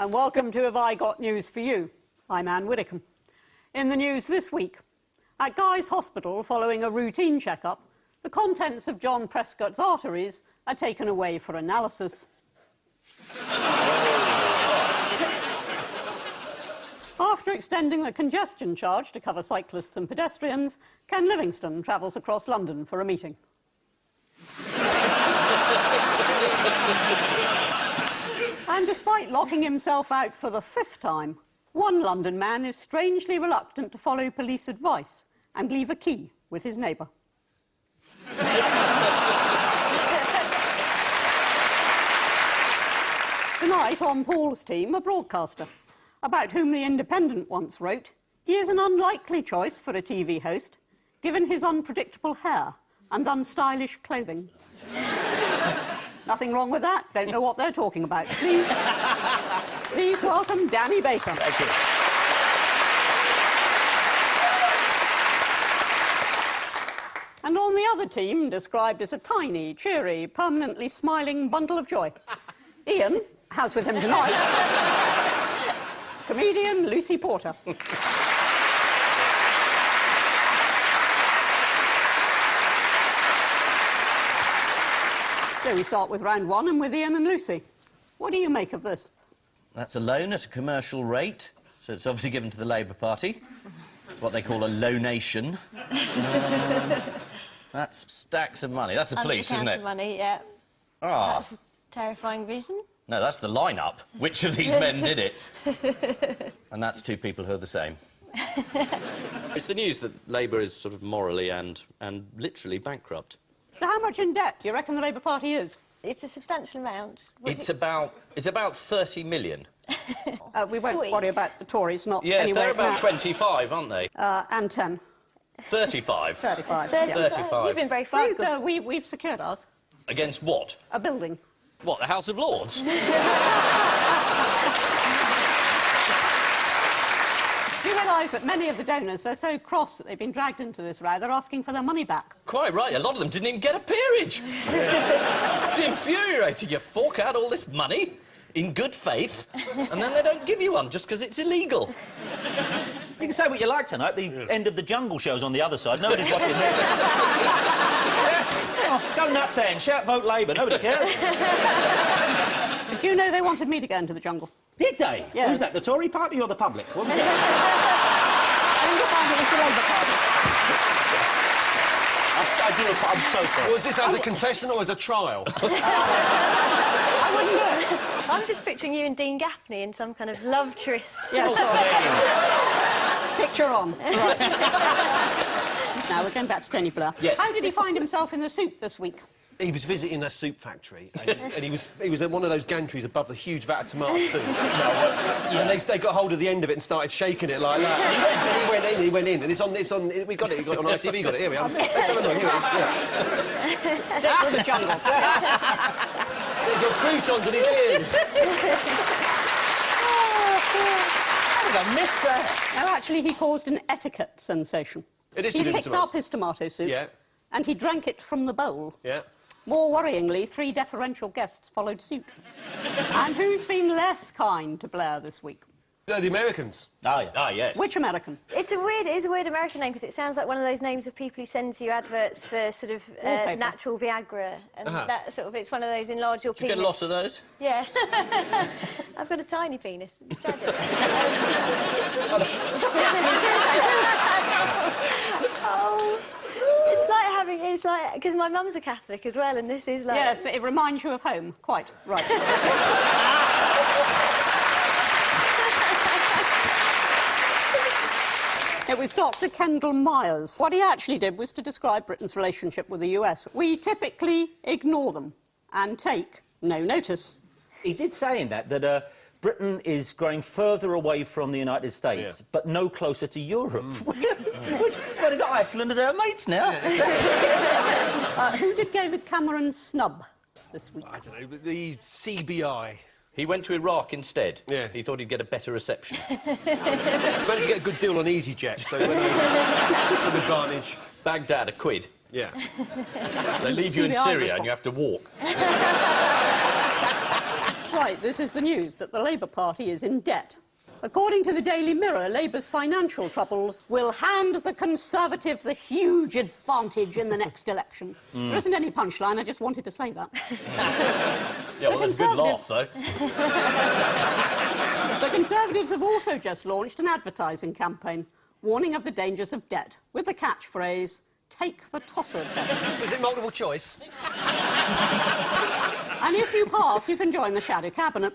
And welcome to Have I Got News for You? I'm Anne Widdecombe. In the news this week, at Guy's Hospital, following a routine checkup, the contents of John Prescott's arteries are taken away for analysis. After extending the congestion charge to cover cyclists and pedestrians, Ken Livingstone travels across London for a meeting. And despite locking himself out for the 5th time, one London man is strangely reluctant to follow police advice and leave a key with his neighbour. Tonight on Paul's team, a broadcaster, about whom The Independent once wrote, he is an unlikely choice for a TV host, given his unpredictable hair and unstylish clothing. Nothing wrong with that. Don't know what they're talking about. Please welcome Danny Baker. Thank you. And on the other team, described as a tiny, cheery, permanently smiling bundle of joy, Ian has with him tonight comedian Lucy Porter. So we start with round one and with Ian and Lucy. What do you make of this? That's a loan at a commercial rate, so it's obviously given to the Labour Party. It's what they call a loanation. That's stacks of money. That's the police, isn't it? Money, yeah. Ah. That's a terrifying vision. No, that's the lineup. Which of these men did it? And that's two people who are the same. It's the news that Labour is sort of morally and literally bankrupt. So how much in debt do you reckon the Labour Party is? It's a substantial amount. It's about 30 million. We won't Sweet. worry about the Tories, not Yeah, anywhere they're about now. 25, aren't they? And 10. 35. 35. 35. You've been very frugal. But we've secured ours. Against what? A building. What, the House of Lords? Do you realise that many of the donors, they're so cross that they've been dragged into this row, they're asking for their money back? Quite right, a lot of them didn't even get a peerage. It's infuriating. You fork out all this money in good faith, and then they don't give you one just because it's illegal. You can say what you like tonight. The end of the Jungle show's on the other side. Nobody's watching this. Oh, go nuts, Anne. Shout vote Labour. Nobody cares. Do you know they wanted me to go into the jungle? Did they? Yes. Who's that, the Tory party or the public? What was I it? think you'll find it was the Labour Party. I'm so sorry. Was this as a contestant or as a trial? I wouldn't know. I'm just picturing you and Dean Gaffney in some kind of love tryst. Yes. Picture on. Right. Now we're going back to Tony Blair. Yes. How did he find himself in the soup this week? He was visiting a soup factory, and he was in one of those gantries above the huge vat of tomato soup. And they got hold of the end of it and started shaking it like that. And he went in, and it's on. We got it. On ITV. Got it. Here we are. Let's have a look. Here it is. Yeah. Stick with the jungle. There's your croutons in his ears. How did I miss that? No, actually, he caused an etiquette sensation. It is He to do with picked tomatoes. up his tomato soup, Yeah. and he drank it from the bowl. Yeah. More worryingly, 3 deferential guests followed suit. And who's been less kind to Blair this week? The Americans. Oh, yeah. Ah, yes. Which American? It is a weird American name because it sounds like one of those names of people who sends you adverts for sort of Wallpaper. natural Viagra and that sort of. It's one of those enlarge your Did you penis. get a lot of those? Yeah. I've got a tiny penis. It's tragic. Oh. It's like because my mum's a Catholic as well, and this is like. Yes, it reminds you of home. Quite right. It was Dr. Kendall Myers. What he actually did was to describe Britain's relationship with the US. We typically ignore them and take no notice. He did say in that Britain is growing further away from the United States, but no closer to Europe. Well, they've got Iceland as our mates now. Who did David Cameron snub this week? I don't know. The CBI. He went to Iraq instead. Yeah. He thought he'd get a better reception. Managed to get a good deal on EasyJet, so he went over to the Advantage. Baghdad, £1. Yeah. They leave you in CBI Syria response. and you have to walk. Right, this is the news that the Labour Party is in debt. According to the Daily Mirror, Labour's financial troubles will hand the Conservatives a huge advantage in the next election. There isn't any punchline, I just wanted to say that. Yeah, well, that's a good laugh, though. The Conservatives have also just launched an advertising campaign warning of the dangers of debt with the catchphrase, "Take the tosser test." Is it multiple choice? And if you pass, you can join the shadow cabinet.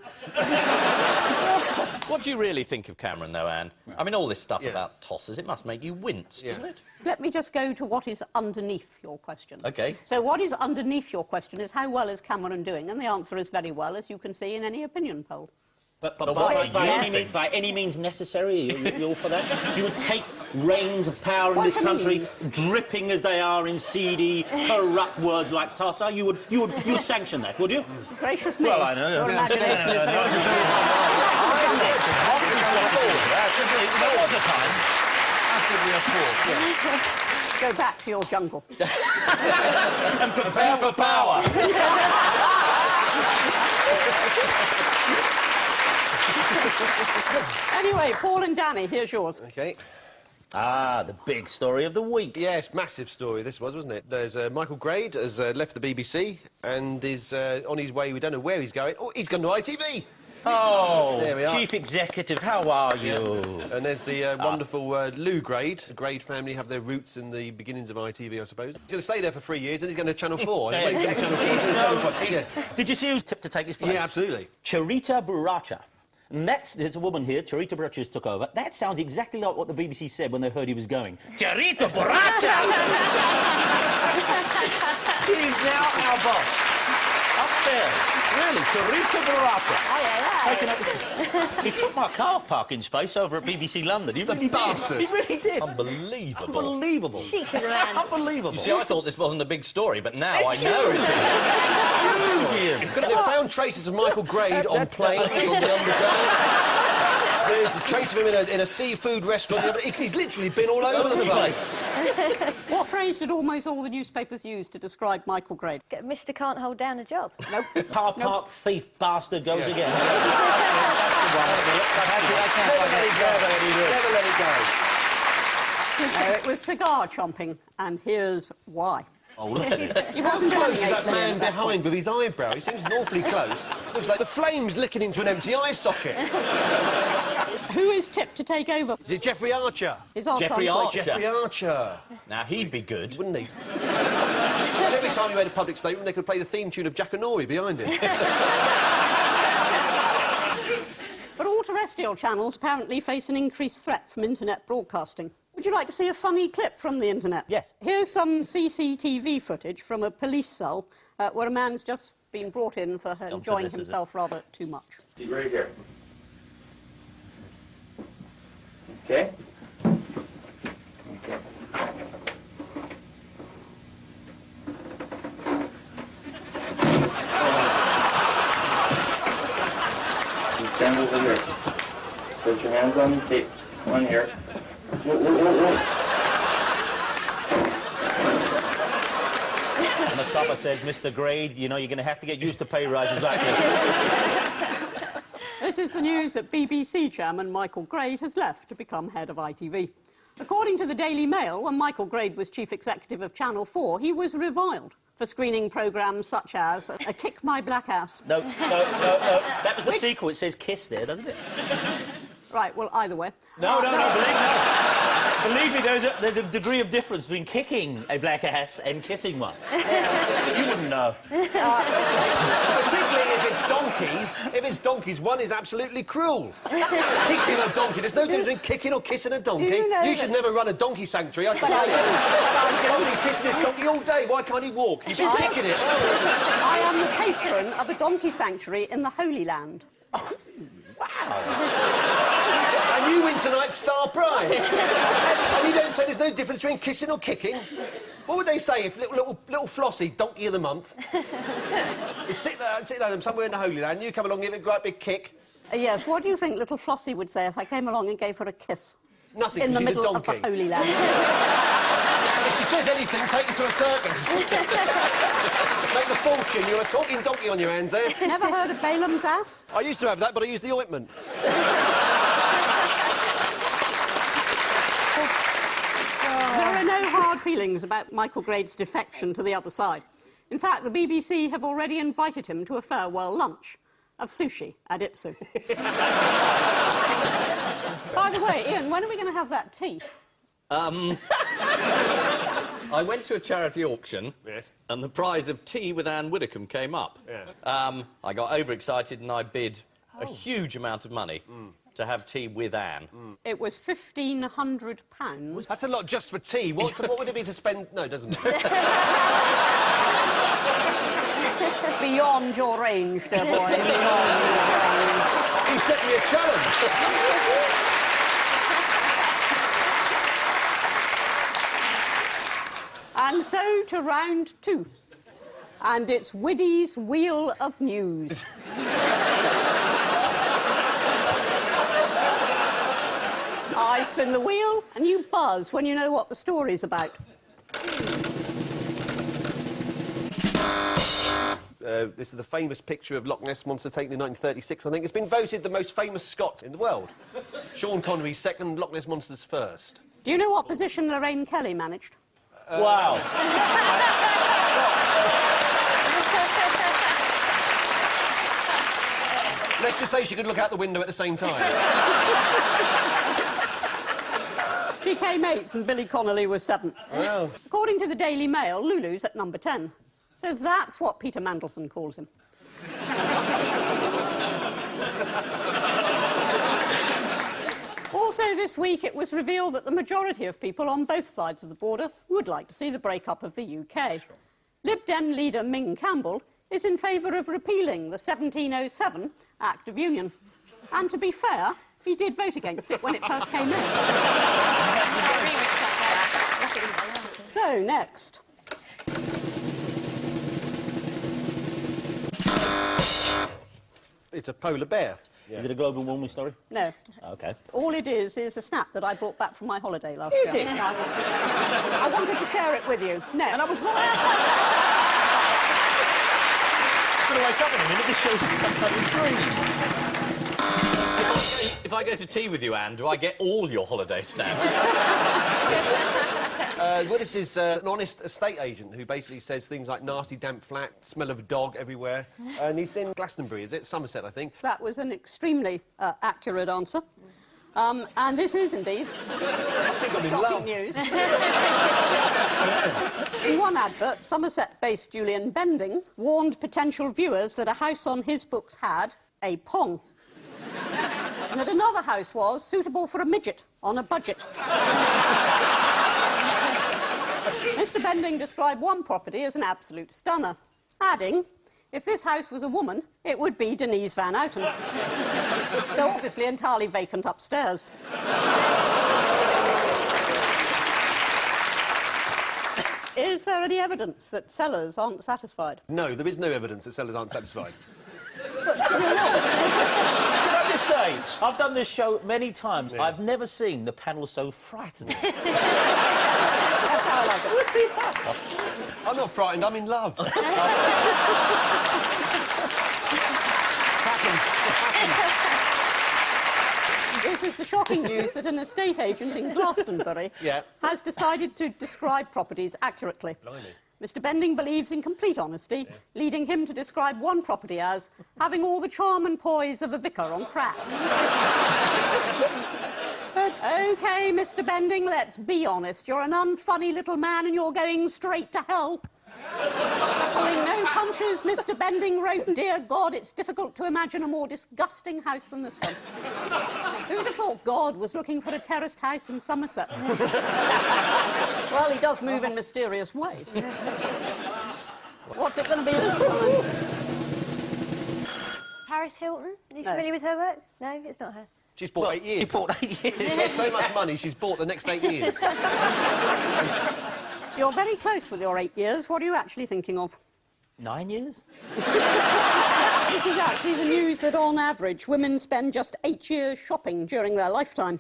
What do you really think of Cameron, though, Anne? I mean, all this stuff about tossers, it must make you wince, doesn't it? Let me just go to what is underneath your question. OK. So what is underneath your question is how well is Cameron doing? And the answer is very well, as you can see in any opinion poll. But what by any means necessary, you're all for that? You would take reins of power in this country, dripping as they are in seedy, corrupt words like tosser. You would sanction that, would you? Gracious me. Well, I know. Your imagination is very... There was a time. Absolutely appalled. Go back to your jungle. And prepare for power. Anyway, Paul and Danny, here's yours. OK. Ah, the big story of the week. Yes, massive story this was, wasn't it? There's Michael Grade has left the BBC and is on his way. We don't know where he's going. Oh, he's gone to ITV. Oh, There we are. Chief Executive, how are you? And there's the wonderful Lou Grade. The Grade family have their roots in the beginnings of ITV, I suppose. He's going to stay there for 3 years and he's going to Channel 4. Yeah. He's going to Channel 4. Yeah. Did you see who's tipped to take his place? Yeah, absolutely. Charita Buracha. And there's a woman here, Charita Buracha took over. That sounds exactly like what the BBC said when they heard he was going. Charita Buracha! She's now our boss. Upstairs. Really, Charita Buracha. Taking up... He took my car parking space over at BBC London. He really bastard. did. He really did. Unbelievable. Unbelievable. Cheeky man. Unbelievable. You see, I thought this wasn't a big story, but now I know it is. They found traces of Michael Grade on planes, on the underground. There's a trace of him in a seafood restaurant. He's literally been all over the place. What phrase did almost all the newspapers use to describe Michael Grade? Mr. can't hold down a job. Nope. Car park thief bastard goes again. Never let it go. No, it was cigar chomping, and here's why. Oh, look at it. He How wasn't close doing is it that man behind with his eyebrow? He seems awfully close. Looks like the flames licking into an empty eye socket. Who is tipped to take over? Is it Jeffrey Archer? His answer Jeffrey on Archer. Jeffrey Archer. Now, he'd be good. Wouldn't he? And every time he made a public statement, they could play the theme tune of Jackanory behind it. But all terrestrial channels apparently face an increased threat from internet broadcasting. Would you like to see a funny clip from the internet? Yes. Here's some CCTV footage from a police cell where a man's just been brought in for enjoying this, is it? himself rather too much. See right here. Okay? You stand over here. Put your hands on the tape. One here. Whoa, whoa, whoa, whoa. And the copper said, Mr. Grade, you know, you're going to have to get used to pay rises like this. This is the news that BBC chairman Michael Grade has left to become head of ITV. According to the Daily Mail, when Michael Grade was chief executive of Channel 4, he was reviled for screening programmes such as A Kick My Black Ass. No. That was the sequel. It says kiss there, doesn't it? Right, well, either way. No. Believe me, there's a degree of difference between kicking a black ass and kissing one. You wouldn't know. Particularly if it's donkeys. If it's donkeys, one is absolutely cruel. Kicking a donkey. There's no difference between kicking or kissing a donkey. Do you know should never run a donkey sanctuary, I can tell you. Donkey's kissing this donkey all day. Why can't he walk? He's been kicking it. I am the patron of a donkey sanctuary in the Holy Land. And you win tonight's star prize. And you don't say there's no difference between kissing or kicking. What would they say if little Flossie, donkey of the month, is sitting there somewhere in the Holy Land, and you come along and give it a great big kick? Yes, what do you think little Flossie would say if I came along and gave her a kiss? Nothing, In the because she's a middle of donkey. the Holy Land. If she says anything, take her to a circus. Make a fortune. You're a talking donkey on your hands there. Never heard of Balaam's ass? I used to have that, but I used the ointment. There are no hard feelings about Michael Grade's defection to the other side. In fact, the BBC have already invited him to a farewell lunch of sushi at Itsu. By the way, Ian, when are we going to have that tea? I went to a charity auction, Yes. and the prize of tea with Anne Widdecombe came up. Yeah. I got overexcited and I bid a huge amount of money to have tea with Anne. It was £1,500. That's a lot just for tea. What would it be to spend... No, it doesn't. Beyond your range, dear boy. Beyond your range. You set me a challenge. And so to round 2. And it's Widdy's Wheel of News. I spin the wheel and you buzz when you know what the story's about. This is the famous picture of Loch Ness Monster taken in 1936, I think. It's been voted the most famous Scot in the world. Sean Connery's second, Loch Ness Monster's first. Do you know what position Lorraine Kelly managed? Wow. Let's just say she could look out the window at the same time. She came 8th and Billy Connolly was 7th. Well. According to the Daily Mail, Lulu's at number 10. So that's what Peter Mandelson calls him. Also this week, it was revealed that the majority of people on both sides of the border would like to see the breakup of the UK. Lib Dem leader Ming Campbell is in favour of repealing the 1707 Act of Union. And to be fair, he did vote against it when it first came in. So, next. It's a polar bear. Is it a global warming story? No. OK. All it is a snap that I brought back from my holiday last Is year. it? I wanted to share it with you. Next. And I was right. I'm going to wake up in a minute. This shows me some kind of dream. If I go to tea with you, Anne, do I get all your holiday snaps? Well, this is an honest estate agent who basically says things like nasty, damp flat, smell of a dog everywhere. And he's in Glastonbury, is it? Somerset, I think. That was an extremely accurate answer. And this is indeed shocking news. In one advert, Somerset-based Julian Bending warned potential viewers that a house on his books had a pong. And that another house was suitable for a midget on a budget. Mr. Bending described one property as an absolute stunner, adding, if this house was a woman, it would be Denise Van Outen. Though obviously entirely vacant upstairs. Is there any evidence that sellers aren't satisfied? No, there is no evidence that sellers aren't satisfied. Can I just say, I've done this show many times. Yeah. I've never seen the panel so frightened. That's how I like it. I'm not frightened, I'm in love. This is the shocking news that an estate agent in Glastonbury has decided to describe properties accurately. Blimey. Mr. Bending believes in complete honesty, leading him to describe one property as having all the charm and poise of a vicar on crack. OK, Mr. Bending, let's be honest. You're an unfunny little man and you're going straight to hell. Pulling no punches, Mr. Bending wrote, "Dear God, it's difficult to imagine a more disgusting house than this one." Who'd have thought God was looking for a terraced house in Somerset? Well, he does move in mysterious ways. What's it going to be this time? Paris Hilton? Are you familiar with her work? No, it's not her. She's bought 8 years. He bought 8 years. She's got so much money, she's bought the next 8 years. You're very close with your 8 years. What are you actually thinking of? 9 years? This is actually the news that, on average, women spend just 8 years shopping during their lifetime.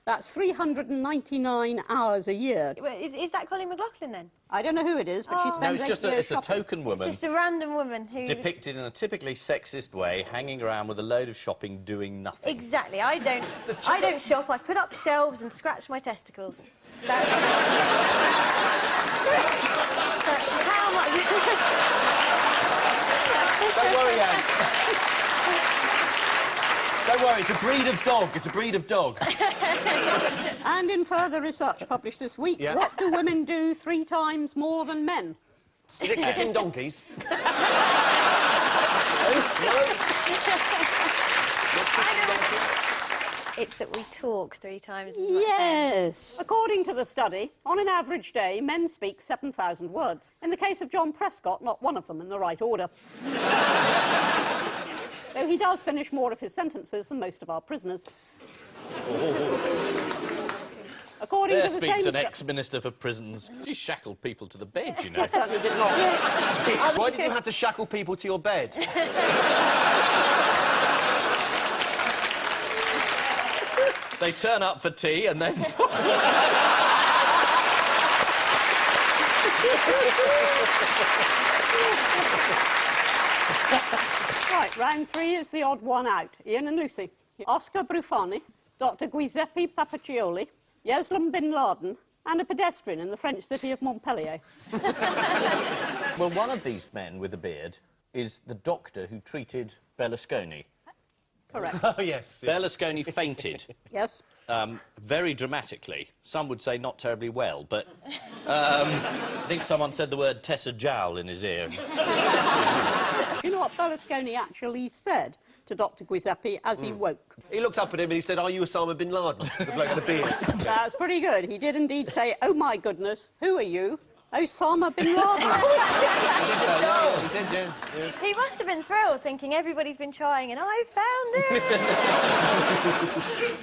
That's 399 hours a year. Is that Colin McLaughlin, then? I don't know who it is, but she Oh. spends No, 8 years it's a shopping. token woman. It's just a random woman who... Depicted in a typically sexist way, hanging around with a load of shopping, doing nothing. Exactly. I don't shop. I put up shelves and scratch my testicles. That's how much... Don't worry, Anne. Don't worry, it's a breed of dog. It's a breed of dog. And in further research published this week, Yeah. what do women do 3 times more than men? Is it kissing donkeys? It's that we talk 3 times as much. Yes. According to the study, on an average day, men speak 7,000 words. In the case of John Prescott, not one of them in the right order. Though he does finish more of his sentences than most of our prisoners. According There to the speaks same an ex-minister for prisons. She shackled people to the bed, you know. I certainly did not. Why did you have to shackle people to your bed? They turn up for tea and then... Right, round 3 is the odd one out. Ian and Lucy. Oscar Brufani, Dr. Giuseppe Papacioli, Yeslam bin Laden, and a pedestrian in the French city of Montpellier. Well, one of these men with a beard is the doctor who treated Berlusconi. Correct. Oh, yes. Berlusconi fainted. Yes. Very dramatically. Some would say not terribly well, but I think someone said the word Tessa Jowl in his ear. Do you know what Berlusconi actually said to Dr. Giuseppe as he woke? He looked up at him and he said, "Are you Osama bin Laden?" The bloke with the beard. That's pretty good. He did indeed say, "Oh, my goodness, who are you? Osama bin Laden." He did, yeah. He must have been thrilled, thinking everybody's been trying and I found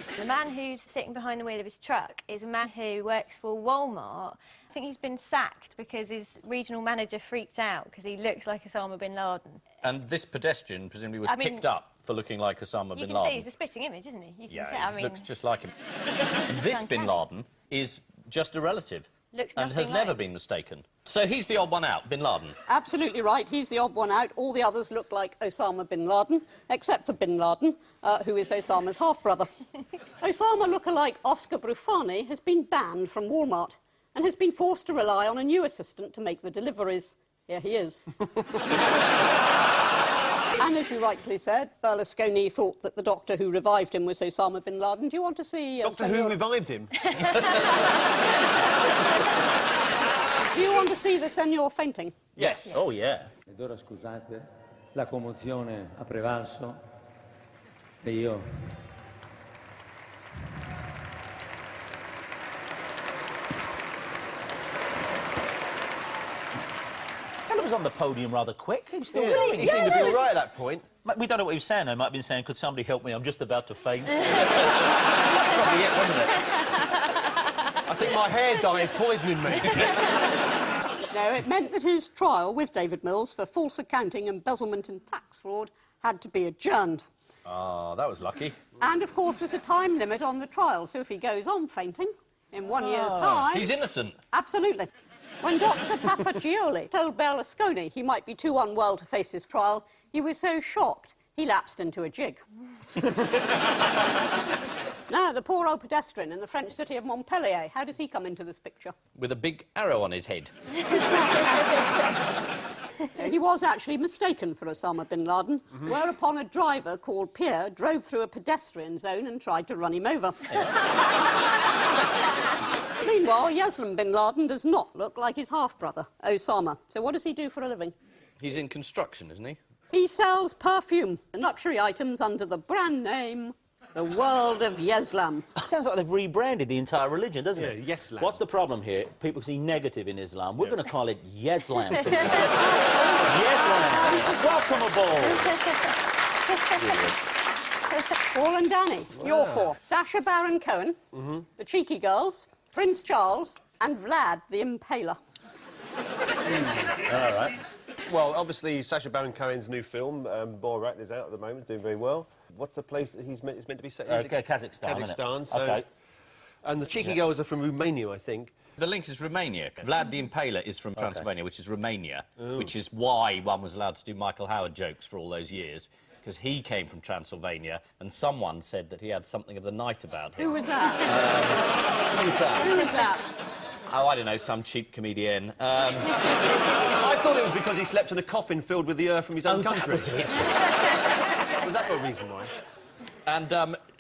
it. The man who's sitting behind the wheel of his truck is a man who works for Walmart. I think he's been sacked because his regional manager freaked out because he looks like Osama bin Laden. And this pedestrian presumably was picked up for looking like Osama bin You can Laden. see he's a spitting image, isn't he? You can Yeah, see, he looks just like him. And this bin Laden is just a relative. Looks and nothing has never like. been mistaken. So he's the odd one out, bin Laden. Absolutely right. He's the odd one out. All the others look like Osama bin Laden, except for bin Laden, who is Osama's half-brother. Osama lookalike Oscar Brufani has been banned from Walmart and has been forced to rely on a new assistant to make the deliveries. Here he is. And as you rightly said, Berlusconi thought that the doctor who revived him was Osama bin Laden. Do you want to see... Doctor Who revived him? Do you want to see the Senor fainting? Yes. Oh, yeah. Ed ora scusate, la commozione ha prevalso e io... The fella was on the podium rather quick. He was still Yeah, going. he seemed to be all right at that point. We don't know what he was saying, though. He might have been saying, "Could somebody help me? I'm just about to faint." Probably it, wasn't it? I think my hair dye is poisoning me. No, it meant that his trial with David Mills for false accounting, embezzlement and tax fraud had to be adjourned. Ah, that was lucky. And, of course, there's a time limit on the trial, so if he goes on fainting in 1 year's time... He's innocent. Absolutely. When Dr. Papacioli told Berlusconi he might be too unwell to face his trial, he was so shocked he lapsed into a jig. Now, the poor old pedestrian in the French city of Montpellier, how does he come into this picture? With a big arrow on his head. He was actually mistaken for Osama bin Laden, whereupon a driver called Pierre drove through a pedestrian zone and tried to run him over. Meanwhile, Yeslam bin Laden does not look like his half-brother, Osama. So what does he do for a living? He's in construction, isn't he? He sells perfume and luxury items under the brand name The World of Yeslam. Sounds like they've rebranded the entire religion, doesn't it? Yeah, Yeslam. What's the problem here? People see negative in Islam. We're going to call it Yeslam. Yeslam. Welcome aboard. Paul and Danny, you're four. Sacha Baron Cohen, the Cheeky Girls, Prince Charles, and Vlad the Impaler. All right. Well, obviously, Sacha Baron Cohen's new film, Borat, is out at the moment, doing very well. What's the place that it's meant to be set in? Kazakhstan, Kazakhstan, so... OK. And the cheeky girls are from Romania, I think. The link is Romania. Vlad the Impaler is from Transylvania, which is Romania, which is why one was allowed to do Michael Howard jokes for all those years, because he came from Transylvania, and someone said that he had something of the night about him. Who was that? Who was that? Who was that? Oh, I don't know, some cheap comedian. I thought it was because he slept in a coffin filled with the earth from his own country. Was it? Was that the reason why? And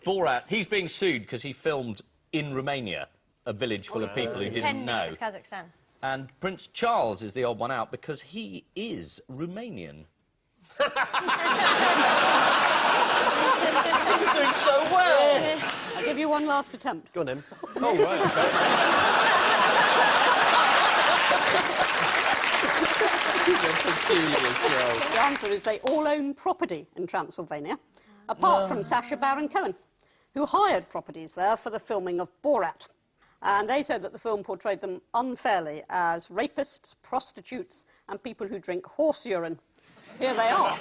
Borat, he's being sued because he filmed in Romania, a village full of people who didn't know. It's Kazakhstan. And Prince Charles is the odd one out because he is Romanian. He's doing so well. Yeah. I'll give you one last attempt. Go on, then. Oh, right, OK. The answer is they all own property in Transylvania, apart from Sacha Baron Cohen, who hired properties there for the filming of Borat. And they said that the film portrayed them unfairly as rapists, prostitutes, and people who drink horse urine. Here they are.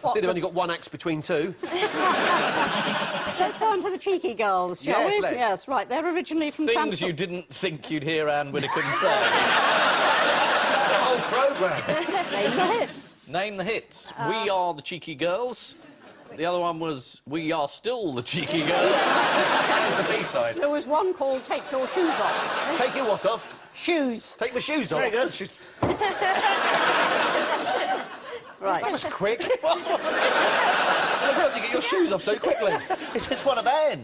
I see they've only got one axe between two. Let's turn to the cheeky girls, shall Yes, we? let's. Yes, right. They're originally from Things you didn't think you'd hear Anne Widdecombe say. The whole programme. Name the hits. Name the hits. We Are the Cheeky Girls. The other one was We Are Still the Cheeky Girls. The B-side. There was one called Take Your Shoes Off. Take your what off? Shoes. Take my shoes off. Very good. Right. That was quick. How did you get your shoes off so quickly? It's just one of Anne.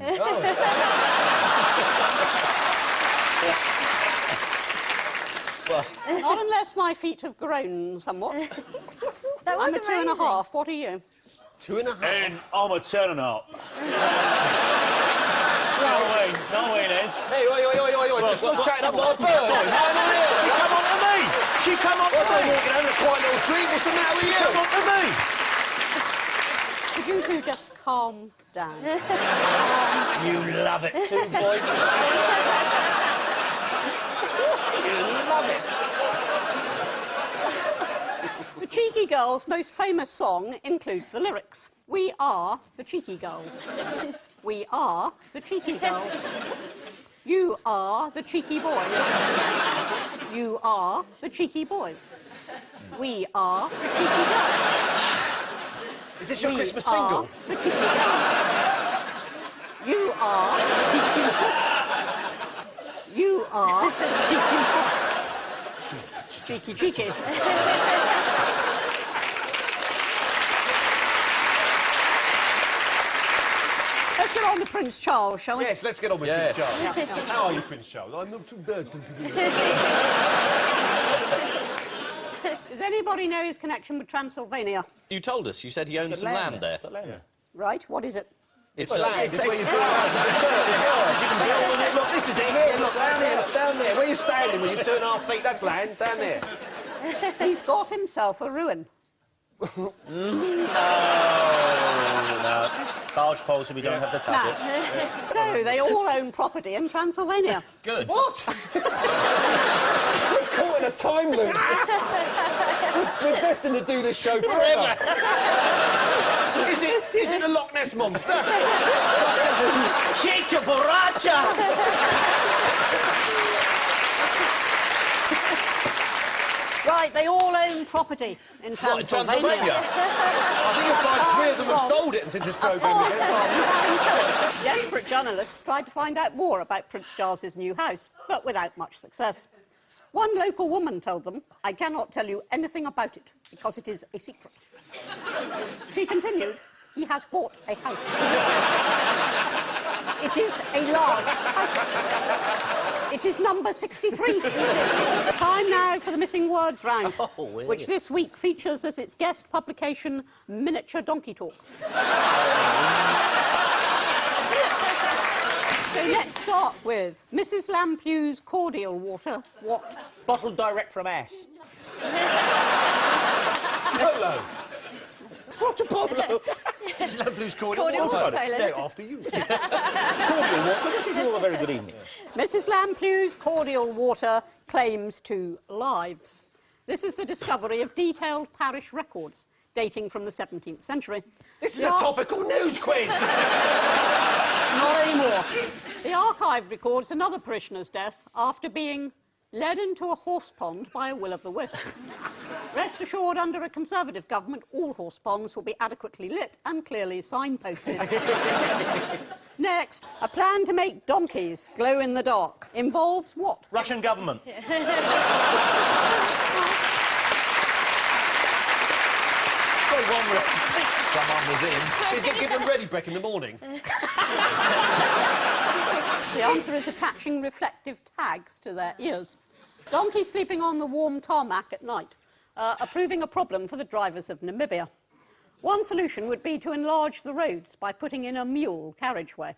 Not unless my feet have grown somewhat. That was I'm a 2.5. What are you? 2.5. And I'm a 10.5. No way, then. Hey, oi, just still chatting up like a bird. Sorry, No, no, no. She come on to me. She come on What's to that me. walking home in a quiet little treat? What's the matter with you? Come on to me. Could you two just calm down? You love it too, boys. You love it. The Cheeky Girls' most famous song includes the lyrics. We are the Cheeky Girls. We are the Cheeky Girls. You are the cheeky boys. You are the cheeky boys. We are the cheeky girls. Is this your We Christmas are single? the cheeky girls. You are the cheeky boys. You are the cheeky boys. Cheeky, cheeky. Let's get on to Prince Charles, shall we? Yes, let's get on with Yes. Prince Charles. How are you, Prince Charles? I'm not too bad. Does anybody know his connection with Transylvania? You told us. You said he owned some land there. Right, what is it? It's Land, it's where you build houses and dirt. Look, this is it here. Look, down there, look, down there. Where you're standing with your 2.5 feet, that's land, down there. He's got himself a ruin. No. Barge poles, so we don't have to touch it. So, they all own property in Transylvania. good. What? We're caught in a time loop. We're destined to do this show forever. Is it the Loch Ness Monster? Chica borracha! Right, they all own property in Transylvania. Transylvania? I think you'll find 3 of them have sold it since this programme began. Desperate journalists tried to find out more about Prince Charles's new house, but without much success. One local woman told them, "I cannot tell you anything about it because it is a secret." She continued, "He has bought a house. It is a large house. It is number 63. Time now for the missing words round, which this week features as its guest publication Miniature Donkey Talk. So let's start with Mrs. Lampew's cordial water. What? Bottled direct from ass. Polo. Water polo. Mrs. Lamplu's cordial Cordial water. water polo. No, after you. Cordial water. This is all a very good evening. Mrs. Lamplew's cordial water claims 2 lives. This is the discovery of detailed parish records dating from the 17th century. This is a topical news quiz. Not anymore. The archive records another parishioner's death after being led into a horse pond by a will-o'-the-wisp. Rest assured, under a Conservative government, all horse ponds will be adequately lit and clearly signposted. Next, a plan to make donkeys glow in the dark involves what? Russian government. Someone was in. Is it give them ready break in the morning? The answer is attaching reflective tags to their ears. Donkeys sleeping on the warm tarmac at night are proving a problem for the drivers of Namibia. One solution would be to enlarge the roads by putting in a mule carriageway.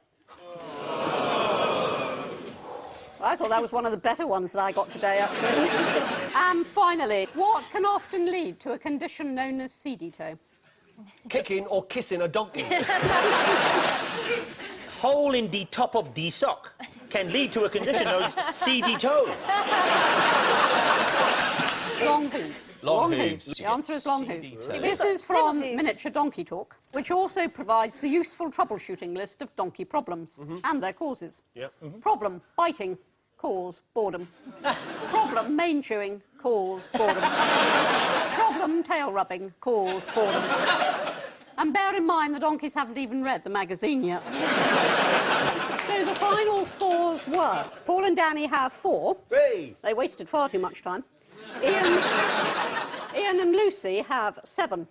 I thought that was one of the better ones that I got today, actually. And finally, what can often lead to a condition known as seedy toe? Kicking or kissing a donkey. Hole in the top of the sock can lead to a condition known as seedy toe. Long hooves. Long hooves. The answer is long hooves. Seedy toe. This is from Miniature Donkey Talk, which also provides the useful troubleshooting list of donkey problems and their causes. Yep. Problem, biting, cause, boredom. Problem, mane chewing, cause, boredom. Problem, tail rubbing, cause, boredom. And bear in mind the donkeys haven't even read the magazine yet. So the final scores were Paul and Danny have 4. Hey! They wasted far too much time. Ian and Lucy have 7.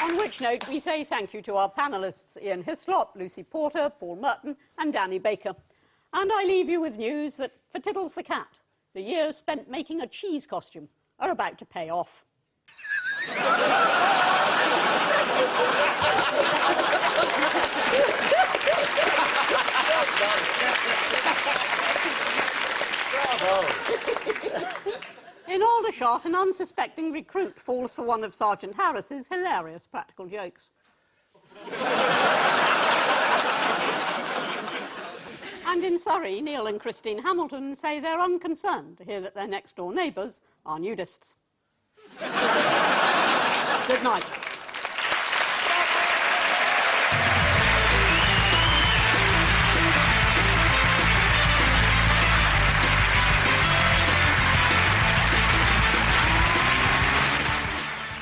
On which note, we say thank you to our panellists, Ian Hislop, Lucy Porter, Paul Merton and Danny Baker. And I leave you with news that for Tiddles the cat, the years spent making a cheese costume are about to pay off. In Aldershot, an unsuspecting recruit falls for one of Sergeant Harris's hilarious practical jokes. And in Surrey, Neil and Christine Hamilton say they're unconcerned to hear that their next-door neighbours are nudists. Good night.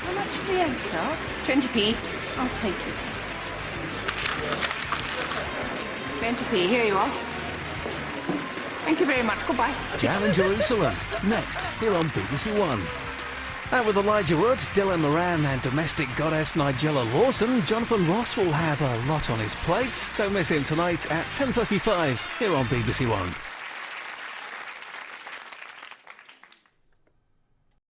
How much for the egg tart? 20p. I'll take it. 20p, here you are. Thank you very much. Goodbye. Jam in Jerusalem, next, here on BBC One. And with Elijah Wood, Dylan Moran and domestic goddess Nigella Lawson, Jonathan Ross will have a lot on his plate. Don't miss him tonight at 10:35 here on BBC One.